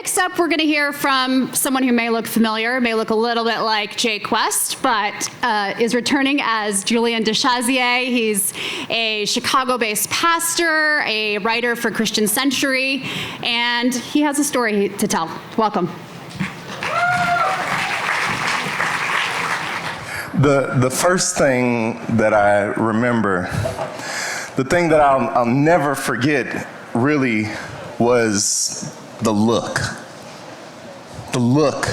Next up, we're going to hear from someone who may look familiar, may look a little bit like Jay Quest, but is returning as Julian DeShazier. He's a Chicago-based pastor, a writer for Christian Century, and he has a story to tell. Welcome. The first thing that I remember, the thing that I'll never forget really was the look. The look.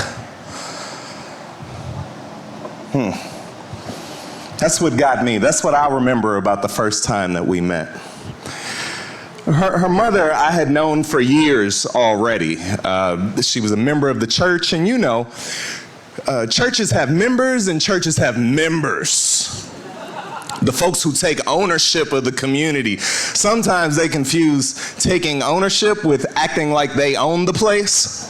That's what got me. That's what I remember about the first time that we met. Her mother I had known for years already. She was a member of the church, and you know, churches have members and churches have members. The folks who take ownership of the community. Sometimes they confuse taking ownership with acting like they own the place.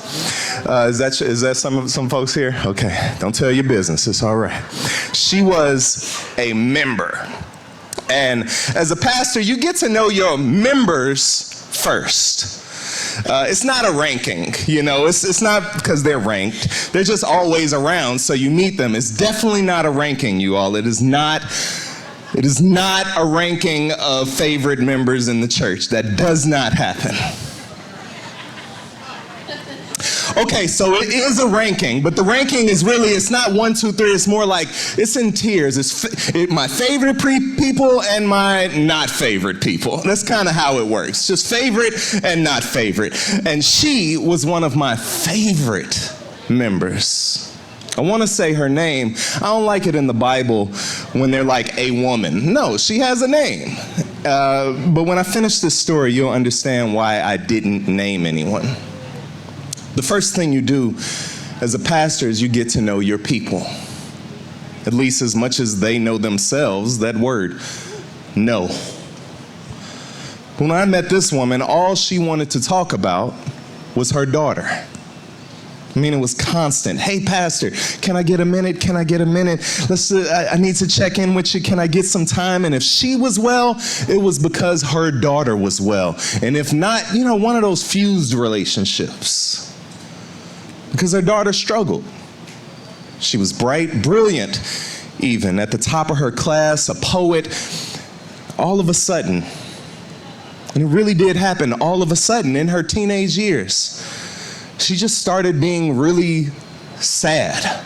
Is that some folks here? Okay, don't tell your business, it's all right. She was a member. And as a pastor, you get to know your members first. It's not a ranking, you know, it's not because they're ranked. They're just always around, so you meet them. It's definitely not a ranking, you all. It is not a ranking of favorite members in the church. That does not happen. Okay, so it is a ranking, but the ranking is really, it's not 1, 2, 3, it's more like, it's in tiers. It's my favorite people and my not favorite people. That's kind of how it works. Just favorite and not favorite. And she was one of my favorite members. I want to say her name. I don't like it in the Bible when they're like a woman. No, she has a name. But when I finish this story, you'll understand why I didn't name anyone. The first thing you do as a pastor is you get to know your people. At least as much as they know themselves, that word, know. When I met this woman, all she wanted to talk about was her daughter. I mean, it was constant. Hey, pastor, can I get a minute? Can I get a minute? I need to check in with you. Can I get some time? And if she was well, it was because her daughter was well. And if not, you know, one of those fused relationships. Because her daughter struggled. She was bright, brilliant, even at the top of her class, a poet. All of a sudden, and it really did happen, all of a sudden in her teenage years, she just started being really sad.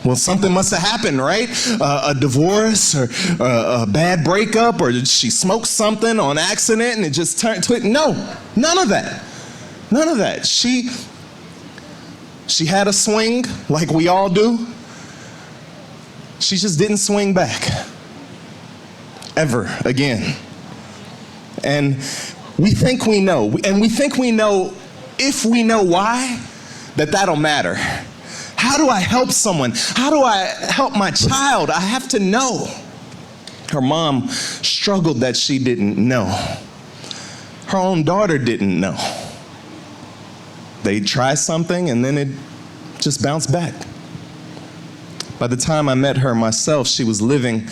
Well, something must have happened, right? A divorce or a bad breakup, or did she smoke something on accident and it just turned to it? No, none of that. None of that. She had a swing like we all do. She just didn't swing back ever again. And we think we know, and we think we know, if we know why, that'll matter. How do I help someone? How do I help my child? I have to know. Her mom struggled that she didn't know. Her own daughter didn't know. They'd try something and then it just bounced back. By the time I met her myself, she was living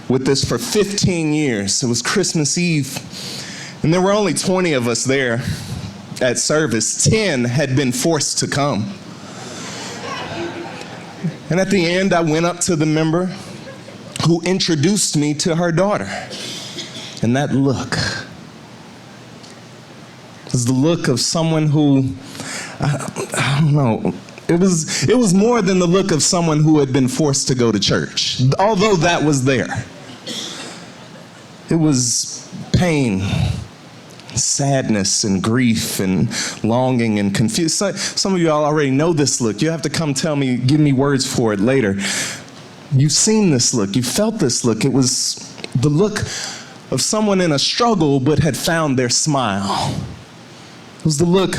with this for 15 years. It was Christmas Eve, and there were only 20 of us there at service. 10 had been forced to come. And at the end, I went up to the member who introduced me to her daughter. And that look was the look of someone who, I don't know, it was more than the look of someone who had been forced to go to church, although that was there. It was pain, sadness and grief and longing and confusion. Some of you all already know this look. You have to come tell me, give me words for it later. You've seen this look. You felt this look. It was the look of someone in a struggle but had found their smile. It was the look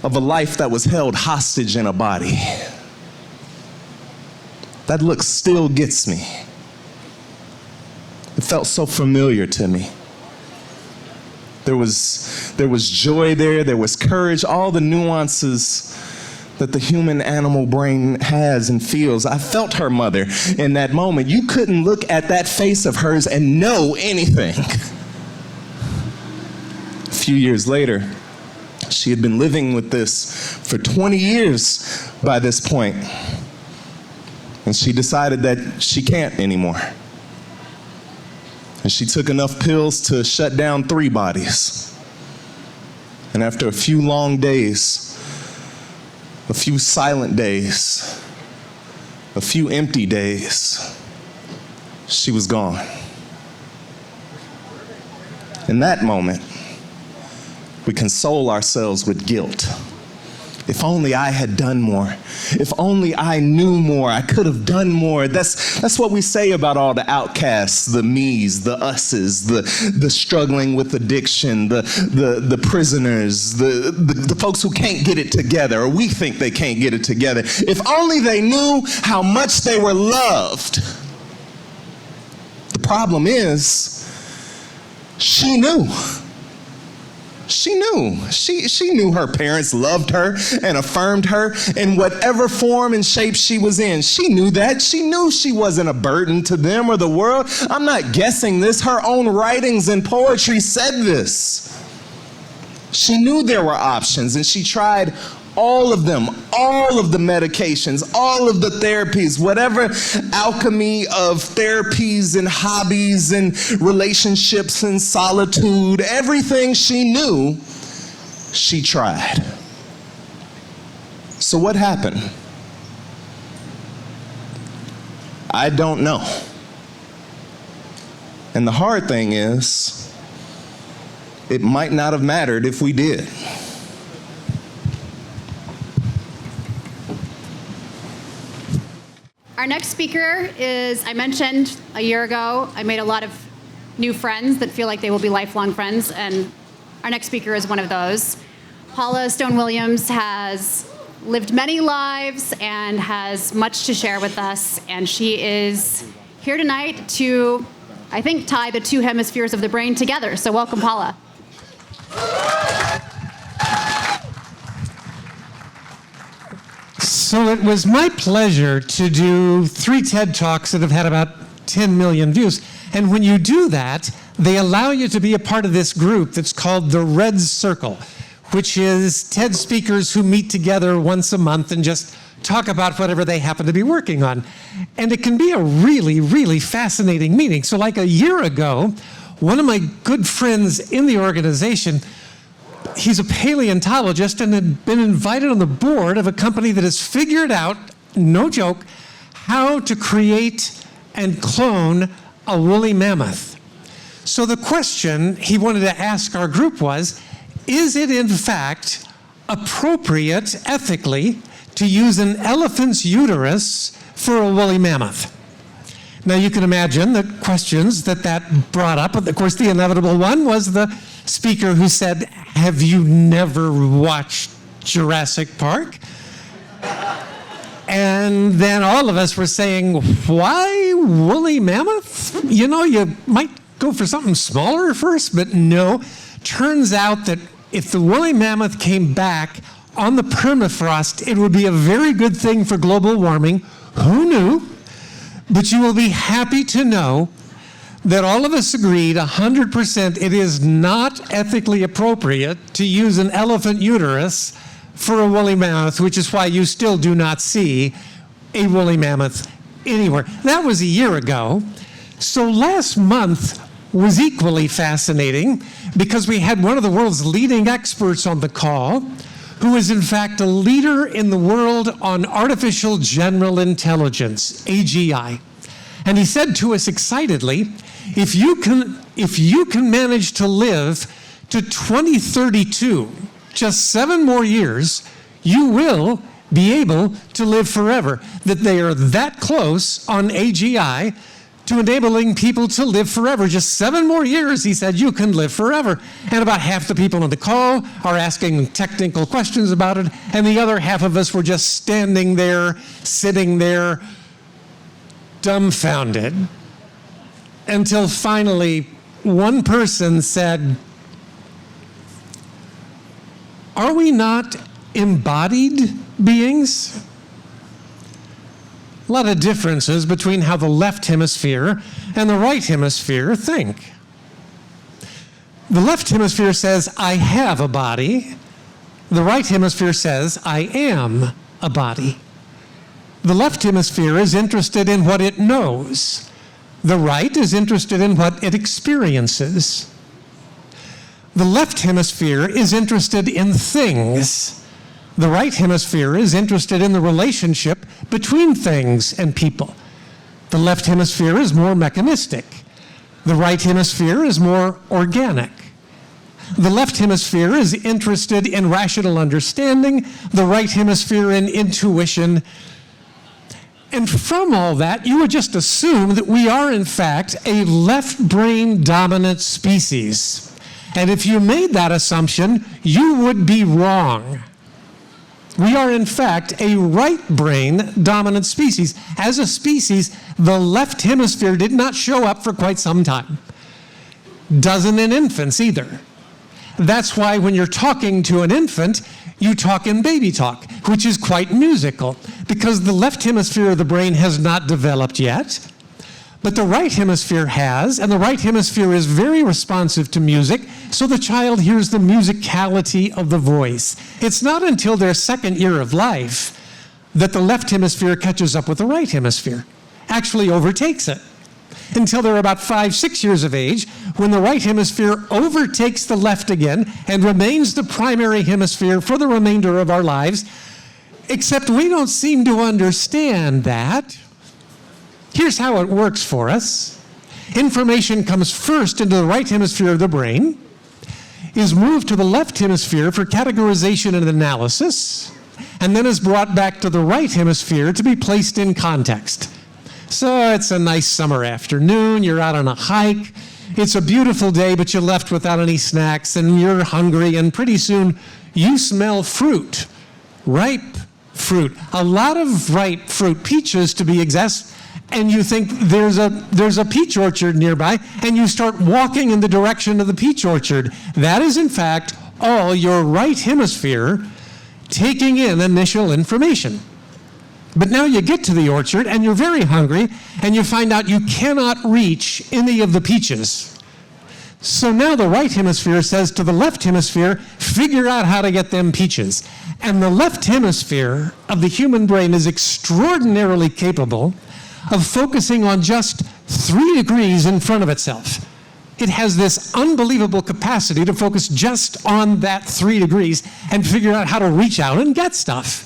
of a life that was held hostage in a body. That look still gets me. It felt so familiar to me. There was joy there was courage, all the nuances that the human animal brain has and feels. I felt her mother in that moment. You couldn't look at that face of hers and know anything. A few years later, She had been living with this for 20 years by this point, and she decided that she can't anymore. And she took enough pills to shut down 3 bodies. And after a few long days, a few silent days, a few empty days, she was gone. In that moment, we console ourselves with guilt. If only I had done more. If only I knew more. I could have done more. That's what we say about all the outcasts, the me's, the us's, the struggling with addiction, the prisoners, the folks who can't get it together, or we think they can't get it together. If only they knew how much they were loved. The problem is, she knew. She knew. She knew her parents loved her and affirmed her in whatever form and shape she was in. She knew that. She knew she wasn't a burden to them or the world. I'm not guessing this. Her own writings and poetry said this. She knew there were options, and she tried all of them, all of the medications, all of the therapies, whatever alchemy of therapies and hobbies and relationships and solitude, everything she knew, she tried. So what happened? I don't know. And the hard thing is, it might not have mattered if we did. Our next speaker is, I mentioned a year ago, I made a lot of new friends that feel like they will be lifelong friends, and our next speaker is one of those. Paula Stone Williams has lived many lives and has much to share with us, and she is here tonight to, I think, tie the 2 hemispheres of the brain together. So welcome, Paula. So it was my pleasure to do 3 TED Talks that have had about 10 million views. And when you do that, they allow you to be a part of this group that's called the Red Circle, which is TED speakers who meet together once a month and just talk about whatever they happen to be working on. And it can be a really, really fascinating meeting. So like a year ago, one of my good friends in the organization, he's a paleontologist and had been invited on the board of a company that has figured out, no joke, how to create and clone a woolly mammoth. So the question he wanted to ask our group was, is it in fact appropriate ethically to use an elephant's uterus for a woolly mammoth? Now you can imagine the questions that brought up. Of course, the inevitable one was the speaker who said, have you never watched Jurassic Park? And then all of us were saying, why woolly mammoth? You know, you might go for something smaller first, but no. Turns out that if the woolly mammoth came back on the permafrost, it would be a very good thing for global warming. Who knew? But you will be happy to know that all of us agreed 100% it is not ethically appropriate to use an elephant uterus for a woolly mammoth, which is why you still do not see a woolly mammoth anywhere. That was a year ago. So last month was equally fascinating because we had one of the world's leading experts on the call, who is in fact a leader in the world on artificial general intelligence, AGI. And he said to us excitedly, if you can manage to live to 2032, just 7 more years, you will be able to live forever. That they are that close on AGI to enabling people to live forever. Just 7 more years, he said, you can live forever. And about half the people on the call are asking technical questions about it, and the other half of us were just standing there, sitting there, dumbfounded, until finally one person said, are we not embodied beings? A lot of differences between how the left hemisphere and the right hemisphere think. The left hemisphere says, I have a body. The right hemisphere says, I am a body. The left hemisphere is interested in what it knows. The right is interested in what it experiences. The left hemisphere is interested in things. The right hemisphere is interested in the relationship between things and people. The left hemisphere is more mechanistic. The right hemisphere is more organic. The left hemisphere is interested in rational understanding, the right hemisphere in intuition. And from all that, you would just assume that we are, in fact, a left brain dominant species. And if you made that assumption, you would be wrong. We are, in fact, a right brain dominant species. As a species, the left hemisphere did not show up for quite some time. Doesn't in infants either. That's why when you're talking to an infant, you talk in baby talk, which is quite musical, because the left hemisphere of the brain has not developed yet, but the right hemisphere has, and the right hemisphere is very responsive to music, so the child hears the musicality of the voice. It's not until their second year of life that the left hemisphere catches up with the right hemisphere, actually overtakes it. Until they're about 5, 6 years of age, when the right hemisphere overtakes the left again and remains the primary hemisphere for the remainder of our lives, except we don't seem to understand that. Here's how it works for us. Information comes first into the right hemisphere of the brain, is moved to the left hemisphere for categorization and analysis, and then is brought back to the right hemisphere to be placed in context. So it's a nice summer afternoon, you're out on a hike, it's a beautiful day, but you left without any snacks, and you're hungry, and pretty soon you smell fruit, ripe fruit, a lot of ripe fruit, peaches to be exact, and you think there's a peach orchard nearby, and you start walking in the direction of the peach orchard. That is, in fact, all your right hemisphere taking in initial information. But now you get to the orchard, and you're very hungry, and you find out you cannot reach any of the peaches. So now the right hemisphere says to the left hemisphere, figure out how to get them peaches. And the left hemisphere of the human brain is extraordinarily capable of focusing on just 3 degrees in front of itself. It has this unbelievable capacity to focus just on that 3 degrees and figure out how to reach out and get stuff.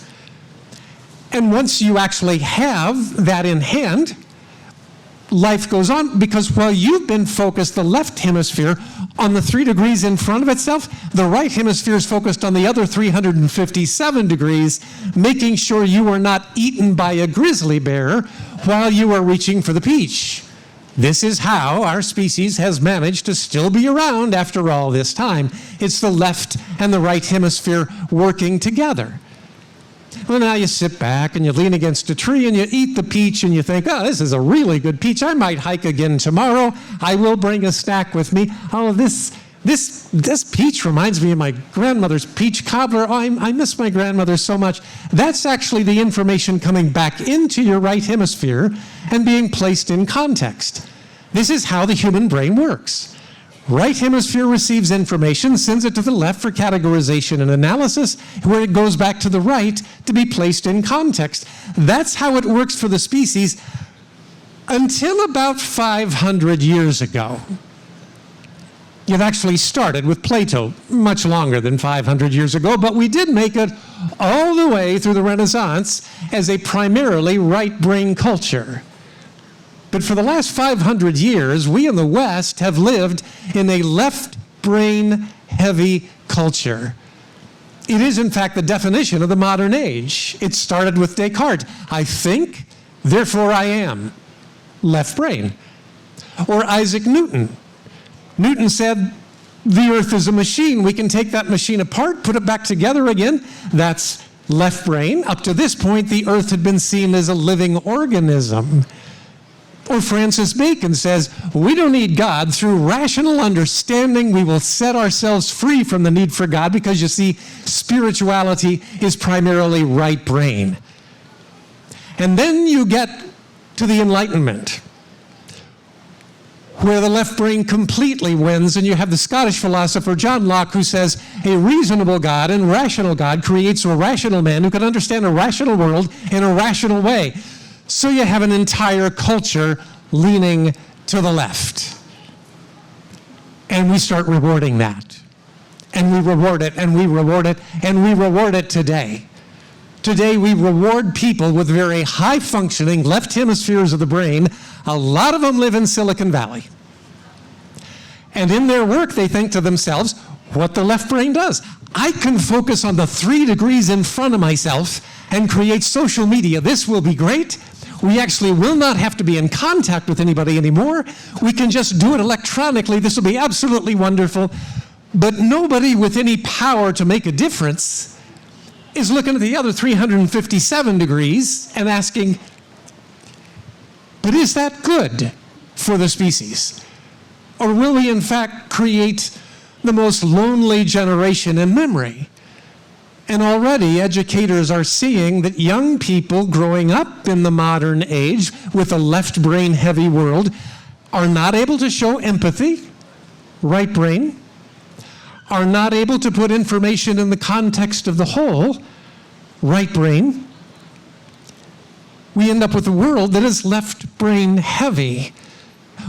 And once you actually have that in hand, life goes on, because while you've been focused, the left hemisphere, on the 3 degrees in front of itself, the right hemisphere is focused on the other 357 degrees, making sure you are not eaten by a grizzly bear while you are reaching for the peach. This is how our species has managed to still be around after all this time. It's the left and the right hemisphere working together. Well, now you sit back and you lean against a tree and you eat the peach and you think, oh, this is a really good peach. I might hike again tomorrow. I will bring a snack with me. Oh, this peach reminds me of my grandmother's peach cobbler. Oh, I miss my grandmother so much. That's actually the information coming back into your right hemisphere and being placed in context. This is how the human brain works. Right hemisphere receives information, sends it to the left for categorization and analysis, where it goes back to the right to be placed in context. That's how it works for the species until about 500 years ago. It actually started with Plato, much longer than 500 years ago, but we did make it all the way through the Renaissance as a primarily right-brain culture. But for the last 500 years, we in the West have lived in a left-brain heavy culture. It is, in fact, the definition of the modern age. It started with Descartes. I think, therefore I am. Left brain. Or Isaac Newton. Newton said, the earth is a machine. We can take that machine apart, put it back together again. That's left brain. Up to this point, the earth had been seen as a living organism. Or Francis Bacon says, we don't need God. Through rational understanding, we will set ourselves free from the need for God, because you see, spirituality is primarily right brain. And then you get to the Enlightenment, where the left brain completely wins, and you have the Scottish philosopher John Locke, who says a reasonable God and rational God creates a rational man who can understand a rational world in a rational way. So you have an entire culture leaning to the left. And we start rewarding that. And we reward it, and we reward it, and we reward it today. Today, we reward people with very high-functioning left hemispheres of the brain. A lot of them live in Silicon Valley. And in their work, they think to themselves, what the left brain does. I can focus on the 3 degrees in front of myself and create social media. This will be great. We actually will not have to be in contact with anybody anymore. We can just do it electronically. This will be absolutely wonderful. But nobody with any power to make a difference is looking at the other 357 degrees and asking, but is that good for the species? Or will we in fact create the most lonely generation in memory? And already educators are seeing that young people growing up in the modern age with a left brain heavy world are not able to show empathy, right brain, are not able to put information in the context of the whole, right brain. We end up with a world that is left brain heavy.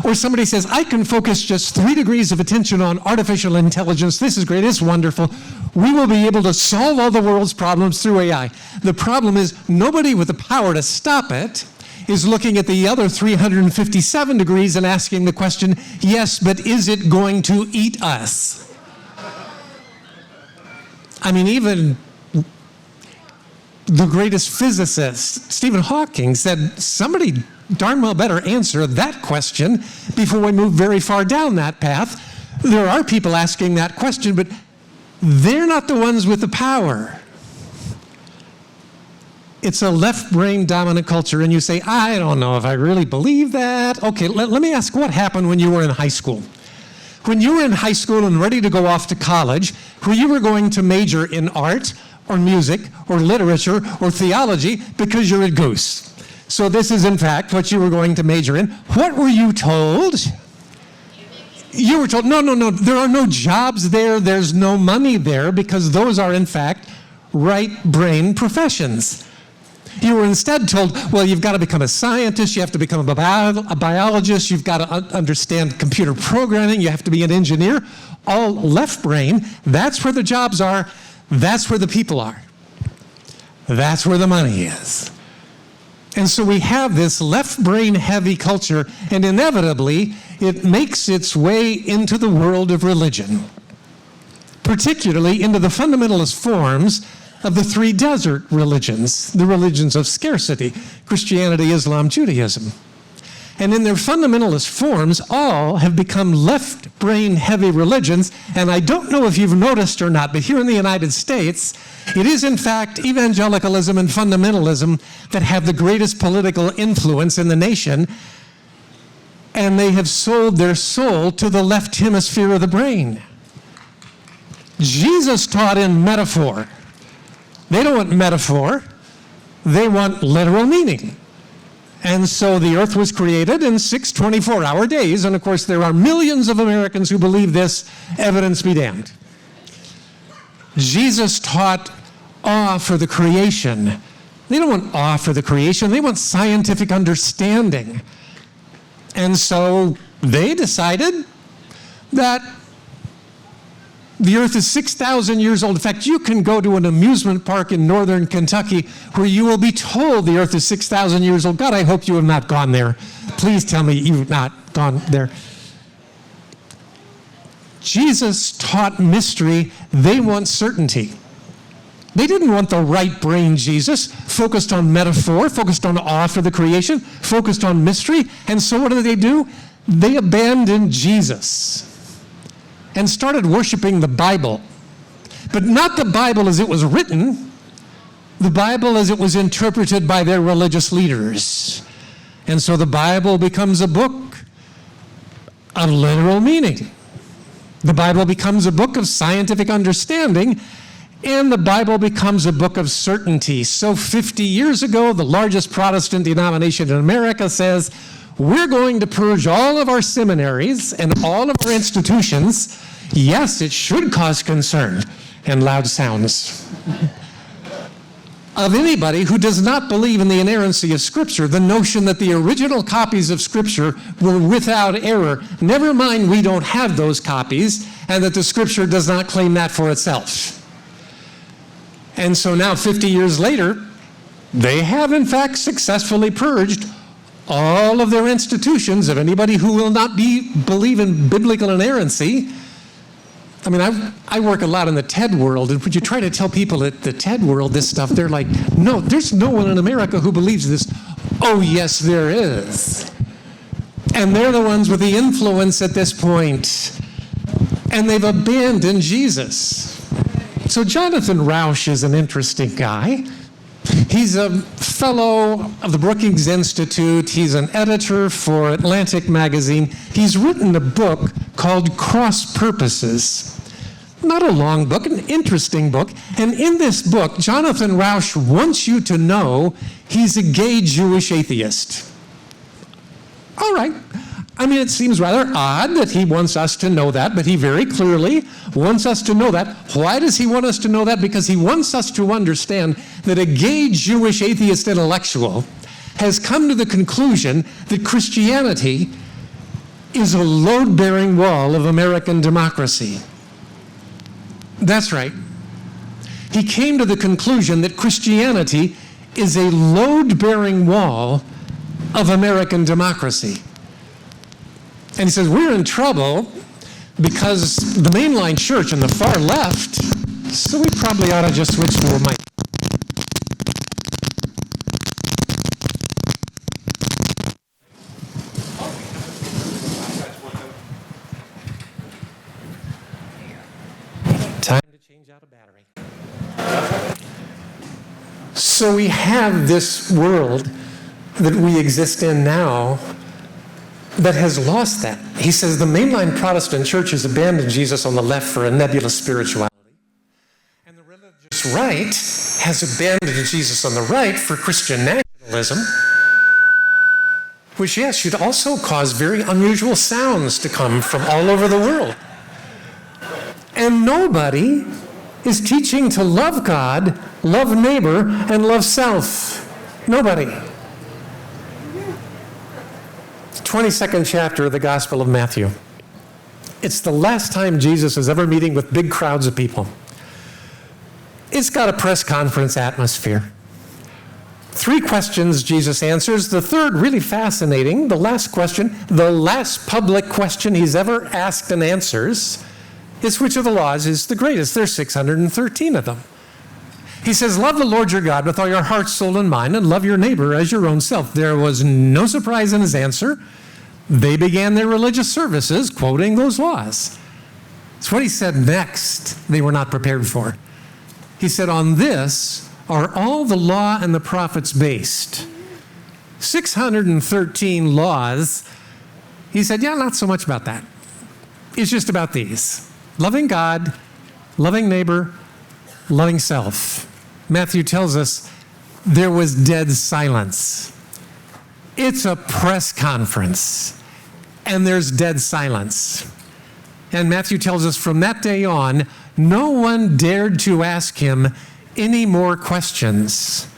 Or somebody says, I can focus just 3 degrees of attention on artificial intelligence. This is great, it's wonderful. We will be able to solve all the world's problems through AI. The problem is nobody with the power to stop it is looking at the other 357 degrees and asking the question, yes, but is it going to eat us? I mean, even the greatest physicist, Stephen Hawking, said somebody darn well better answer that question before we move very far down that path. There are people asking that question, but they're not the ones with the power. It's a left brain dominant culture, and you say, I don't know if I really believe that. Okay, let me ask, what happened when you were in high school? When you were in high school and ready to go off to college, where you were going to major in art or music or literature or theology because you're at Goose. So this is in fact what you were going to major in. What were you told? You were told, no, there are no jobs there, there's no money there, because those are in fact right brain professions. You were instead told, well, you've got to become a scientist, you have to become a biologist, you've got to understand computer programming, you have to be an engineer. All left brain, that's where the jobs are, that's where the people are. That's where the money is. And so we have this left brain heavy culture, and inevitably it makes its way into the world of religion, particularly into the fundamentalist forms of the 3 desert religions, the religions of scarcity, Christianity, Islam, Judaism. And in their fundamentalist forms, all have become left brain heavy religions. And I don't know if you've noticed or not, but here in the United States, it is in fact evangelicalism and fundamentalism that have the greatest political influence in the nation. And they have sold their soul to the left hemisphere of the brain. Jesus taught in metaphor. They don't want metaphor, they want literal meaning. And so the earth was created in 6 24-hour days, and of course there are millions of Americans who believe this, evidence be damned. Jesus taught awe for the creation. They don't want awe for the creation, they want scientific understanding. And so they decided that the earth is 6,000 years old. In fact, you can go to an amusement park in northern Kentucky where you will be told the earth is 6,000 years old. God, I hope you have not gone there. Please tell me you've not gone there. Jesus taught mystery. They want certainty. They didn't want the right brain Jesus, focused on metaphor, focused on awe for the creation, focused on mystery. And so what do? They abandoned Jesus and started worshiping the Bible. But not the Bible as it was written, the Bible as it was interpreted by their religious leaders. And so the Bible becomes a book of literal meaning. The Bible becomes a book of scientific understanding, and the Bible becomes a book of certainty. So 50 years ago, the largest Protestant denomination in America says, we're going to purge all of our seminaries and all of our institutions, yes, it should cause concern and loud sounds of anybody who does not believe in the inerrancy of Scripture, the notion that the original copies of Scripture were without error. Never mind we don't have those copies, and that the Scripture does not claim that for itself. And so now, 50 years later, they have in fact successfully purged all of their institutions of anybody who will not believe in biblical inerrancy. I mean, I work a lot in the TED world, and when you try to tell people at the TED world this stuff, they're like, no, there's no one in America who believes this. Oh, yes, there is. And they're the ones with the influence at this point. And they've abandoned Jesus. So Jonathan Rauch is an interesting guy. He's a fellow of the Brookings Institute. He's an editor for Atlantic Magazine. He's written a book called Cross Purposes. Not a long book, an interesting book. And in this book, Jonathan Rauch wants you to know he's a gay Jewish atheist. All right. I mean, it seems rather odd that he wants us to know that, but he very clearly wants us to know that. Why does he want us to know that? Because he wants us to understand that a gay Jewish atheist intellectual has come to the conclusion that Christianity is a load-bearing wall of American democracy. That's right. He came to the conclusion that Christianity is a load-bearing wall of American democracy. And he says, we're in trouble because the mainline church on the far left, so we probably ought to just switch to a mic. Time to change out a battery. So we have this world that we exist in now that has lost that. He says the mainline Protestant church has abandoned Jesus on the left for a nebulous spirituality. And the religious right has abandoned Jesus on the right for Christian nationalism, which, yes, should also cause very unusual sounds to come from all over the world. And nobody is teaching to love God, love neighbor, and love self. Nobody. 22nd chapter of the Gospel of Matthew. It's the last time Jesus is ever meeting with big crowds of people. It's got a press conference atmosphere. 3 questions Jesus answers. The third, really fascinating. The last question, the last public question he's ever asked and answers, is which of the laws is the greatest? There's 613 of them. He says, love the Lord your God with all your heart, soul, and mind, and love your neighbor as your own self. There was no surprise in his answer. They began their religious services quoting those laws. It's what he said next they were not prepared for. He said, on this are all the law and the prophets based. 613 laws. He said, yeah, not so much about that. It's just about these. Loving God, loving neighbor, loving self. Matthew tells us there was dead silence. It's a press conference, and there's dead silence. And Matthew tells us from that day on, no one dared to ask him any more questions.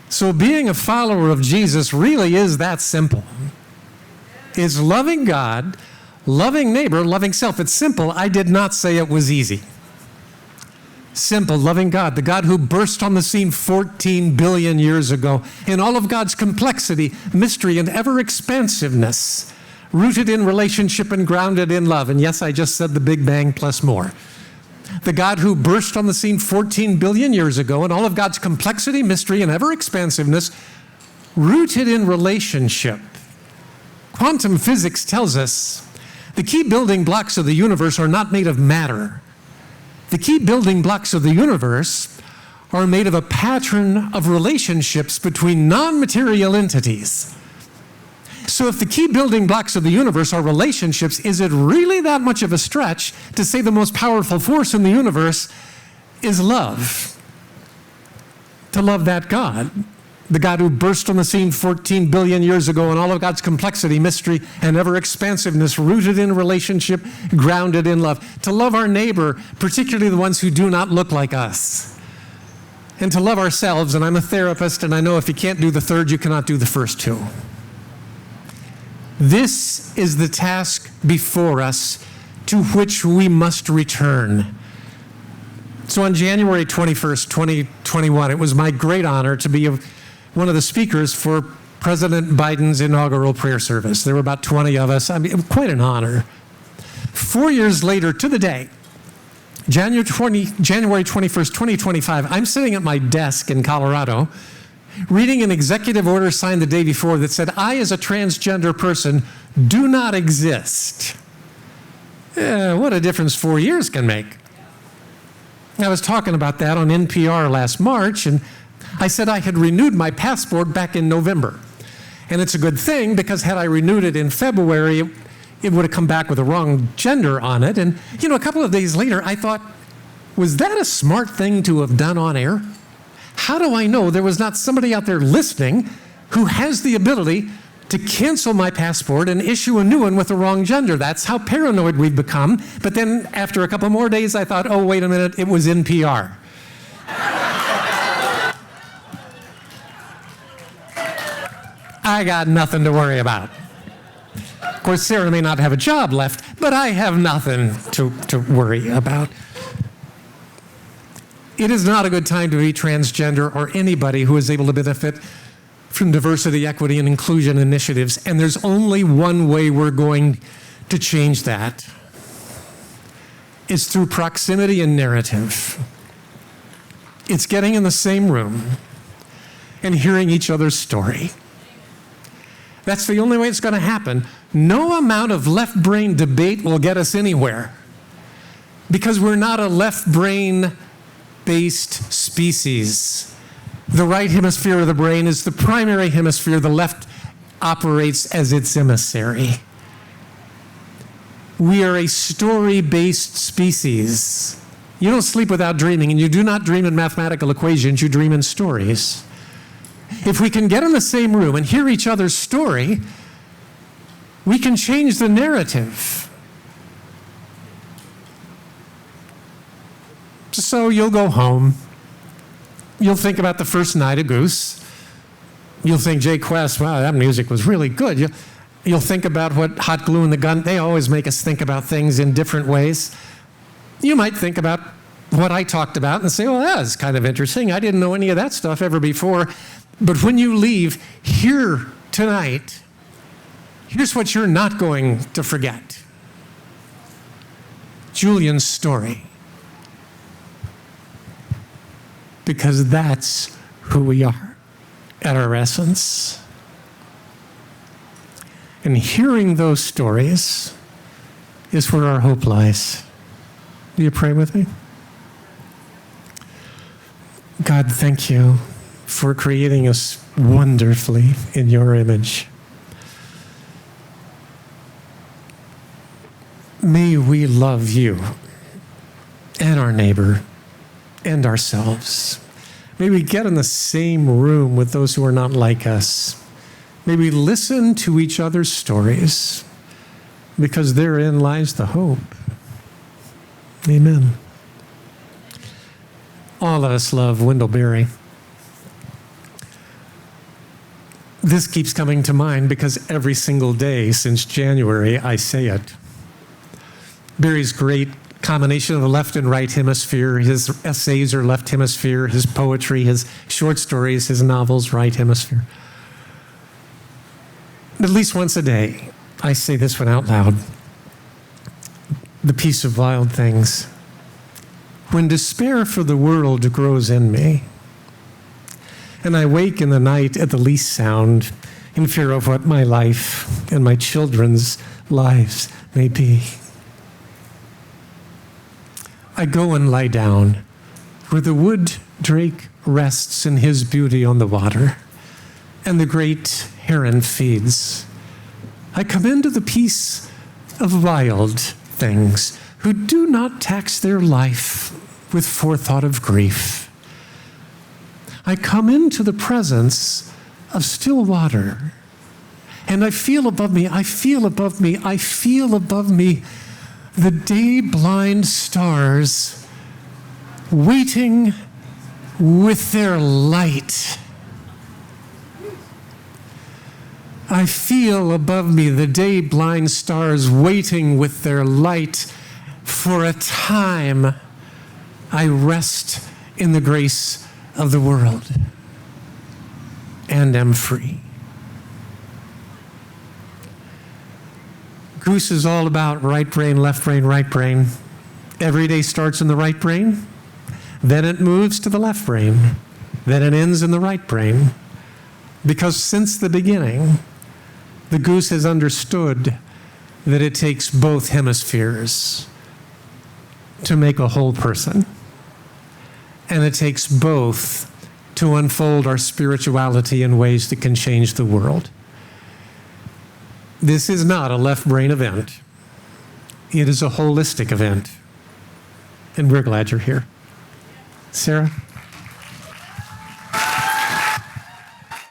So being a follower of Jesus really is that simple. It's loving God, loving neighbor, loving self. It's simple. I did not say it was easy. Simple, loving God, the God who burst on the scene 14 billion years ago in all of God's complexity, mystery, and ever-expansiveness, rooted in relationship and grounded in love. And yes, I just said the Big Bang plus more. The God who burst on the scene 14 billion years ago in all of God's complexity, mystery, and ever-expansiveness, rooted in relationship. Quantum physics tells us the key building blocks of the universe are not made of matter. The key building blocks of the universe are made of a pattern of relationships between non-material entities. So if the key building blocks of the universe are relationships, is it really that much of a stretch to say the most powerful force in the universe is love? To love that God, The God who burst on the scene 14 billion years ago in all of God's complexity, mystery, and ever-expansiveness, rooted in relationship, grounded in love. To love our neighbor, particularly the ones who do not look like us. And to love ourselves, and I'm a therapist, and I know if you can't do the third, you cannot do the first two. This is the task before us to which we must return. So on January 21st, 2021, it was my great honor to be one of the speakers for President Biden's inaugural prayer service. There were about 20 of us. I mean, quite an honor. 4 years later, to the day, January 21st, 2025, I'm sitting at my desk in Colorado, reading an executive order signed the day before that said, I, as a transgender person, do not exist. What a difference 4 years can make. I was talking about that on NPR last March, and I said I had renewed my passport back in November. And it's a good thing, because had I renewed it in February, it would have come back with the wrong gender on it. And, a couple of days later, I thought, was that a smart thing to have done on air? How do I know there was not somebody out there listening who has the ability to cancel my passport and issue a new one with the wrong gender? That's how paranoid we've become. But then after a couple more days, I thought, oh, wait a minute, it was NPR. I got nothing to worry about. Of course, Sarah may not have a job left, but I have nothing to worry about. It is not a good time to be transgender or anybody who is able to benefit from diversity, equity, and inclusion initiatives. And there's only one way we're going to change that. It's through proximity and narrative. It's getting in the same room and hearing each other's story. That's the only way it's going to happen. No amount of left-brain debate will get us anywhere, because we're not a left-brain-based species. The right hemisphere of the brain is the primary hemisphere. The left operates as its emissary. We are a story-based species. You don't sleep without dreaming, and you do not dream in mathematical equations, you dream in stories. If we can get in the same room and hear each other's story, we can change the narrative. So you'll go home. You'll think about the first night of Goose. You'll think, Jay Quest, wow, that music was really good. You'll think about what Hot Glue in the Gun, they always make us think about things in different ways. You might think about what I talked about and say, well, that was kind of interesting. I didn't know any of that stuff ever before. But when you leave here tonight, here's what you're not going to forget. Julian's story. Because that's who we are at our essence. And hearing those stories is where our hope lies. Will you pray with me? God, thank you for creating us wonderfully in your image. May we love you and our neighbor and ourselves. May we get in the same room with those who are not like us. May we listen to each other's stories, because therein lies the hope. Amen. All of us love Wendell Berry. This keeps coming to mind because every single day since January, I say it. Berry's great combination of the left and right hemisphere. His essays are left hemisphere, his poetry, his short stories, his novels, right hemisphere. At least once a day, I say this one out loud. The peace of wild things. When despair for the world grows in me, and I wake in the night at the least sound, in fear of what my life and my children's lives may be, I go and lie down where the wood drake rests in his beauty on the water, and the great heron feeds. I come into the peace of wild things who do not tax their life with forethought of grief. I come into the presence of still water. And I feel above me, I feel above me, I feel above me the day-blind stars waiting with their light. I feel above me the day-blind stars waiting with their light. For a time, I rest in the grace of the world and am free. Goose is all about right brain, left brain, right brain. Every day starts in the right brain, then it moves to the left brain, then it ends in the right brain. Because since the beginning, the goose has understood that it takes both hemispheres to make a whole person. And it takes both to unfold our spirituality in ways that can change the world. This is not a left brain event. It is a holistic event. And we're glad you're here. Sarah?